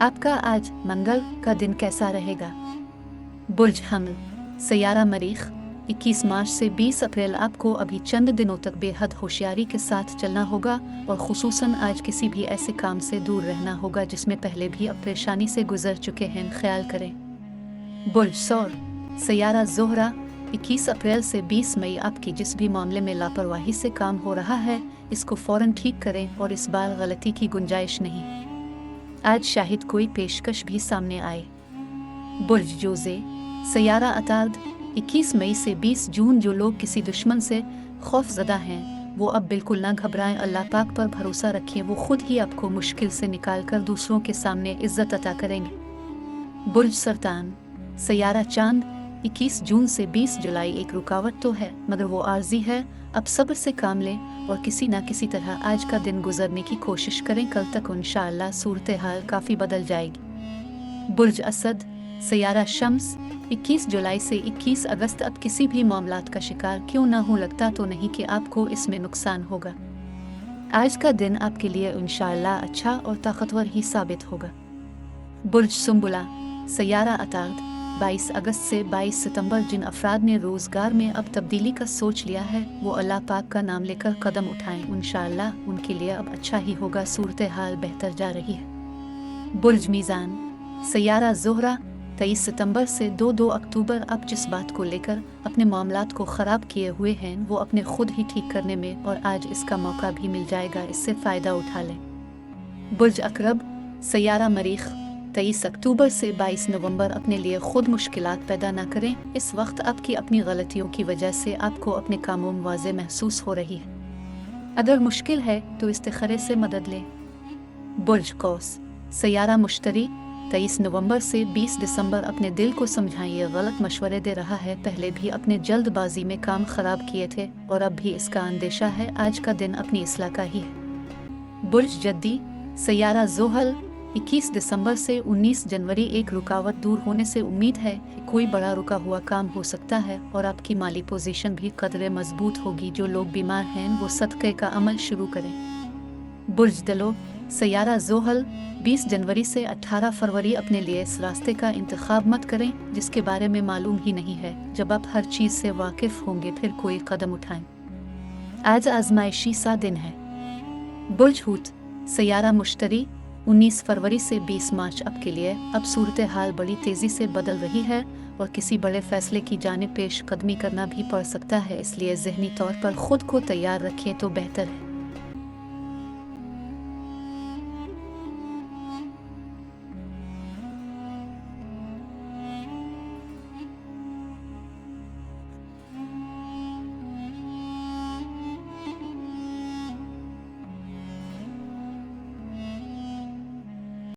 आपका आज मंगल का दिन कैसा रहेगा? बुर्ज हमल, सैयारा मरीख, 21 मार्च से 20 अप्रैल आपको अभी चंद दिनों तक बेहद होशियारी के साथ चलना होगा और खुसूसन आज किसी भी ऐसे काम से दूर रहना होगा जिसमें पहले भी आप परेशानी से गुजर चुके हैं, ख्याल करें। बुर्ज सौर, सैयारा ज़ोहरा, 21 अप्रैल से 20 मई आपकी जिस भी मामले में लापरवाही से काम हो रहा है इसको फ़ौरन ठीक करें और इस बार गलती की गुंजाइश नहीं। आज शायद कोई पेशकश भी सामने आए। बुर्ज जोज़े, सैयारा अतार्द, 21 मई से 20 जून जो लोग किसी दुश्मन से खौफज़दा हैं वो अब बिल्कुल ना घबराएं, अल्लाह पाक पर भरोसा रखें, वो खुद ही आपको मुश्किल से निकाल कर दूसरों के सामने इज्जत अता करेंगे। बुर्ज सरतान, सैयारा चांद, 21 जून से 20 जुलाई एक रुकावट तो है मगर वो आर्जी है, अब सब्र से काम लें और किसी ना किसी तरह आज का दिन गुजरने की कोशिश करें, कल तक इंशाअल्लाह सूरत हाल काफ़ी बदल जाएगी। बुर्ज असद, सैयारा शम्स, 21 जुलाई से 21 अगस्त अब किसी भी मामलात का शिकार क्यों ना हो, लगता तो नहीं कि आपको इसमें नुकसान होगा। आज का दिन आपके लिए इंशाअल्लाह अच्छा और ताकतवर ही साबित होगा। बुर्ज सुंबुला, सैयारा अतार्द, 22 अगस्त से 22 सितंबर जिन अफराद ने रोज़गार में अब तब्दीली का सोच लिया है वो अल्लाह पाक का नाम लेकर कदम उठाएं, इंशाअल्लाह उनके लिए अब अच्छा ही होगा, सूरत हाल बेहतर जा रही है। बुर्ज मीज़ान, सैयारा ज़ोहरा, 23 सितंबर से 2 अक्टूबर अब जिस बात को लेकर अपने मामलात को ख़राब किए हुए हैं वो अपने खुद ही ठीक करने में और आज इसका मौका भी मिल जाएगा, इससे फ़ायदा उठा लें। बुर्ज अकरब, सैयारा मरीख, 23 अक्टूबर से 22 नवंबर अपने लिए खुद मुश्किलात पैदा ना करें, इस वक्त आपकी अपनी गलतियों की वजह से आपको अपने कामों में वाज़े महसूस हो रही है। अगर मुश्किल है तो इस्तिखारे से मदद लें। बुर्ज कौस, सैयारा मुश्तरी, 23 नवंबर से 20 दिसंबर अपने दिल को समझाइए, गलत मशवरे दे रहा है, पहले भी अपने जल्दबाजी में काम ख़राब किए थे और अब भी इसका अंदेशा है, आज का दिन अपनी इस्लाह का ही है। बुर्ज जद्दी, सैयारा ज़ोहल, 21 दिसंबर से 19 जनवरी एक रुकावट दूर होने से उम्मीद है कि कोई बड़ा रुका हुआ काम हो सकता है और आपकी माली पोजीशन भी कदरे मजबूत होगी। जो लोग बीमार हैं वो सदक़े का अमल शुरू करें। बुर्ज दलो, सैयारा ज़ोहल, 20 जनवरी से 18 फरवरी अपने लिए इस रास्ते का इंतखाब मत करें जिसके बारे में मालूम ही नहीं है, जब आप हर चीज़ से वाकिफ़ होंगे फिर कोई कदम उठाएं। आज आजमाइशी सा दिन है। बुर्ज हूत, सैयारा मुश्तरी, 19 फरवरी से 20 मार्च अब के लिए अब सूरत हाल बड़ी तेज़ी से बदल रही है और किसी बड़े फैसले की जानिब पेश कदमी करना भी पड़ सकता है, इसलिए ज़हनी तौर पर ख़ुद को तैयार रखें तो बेहतर है।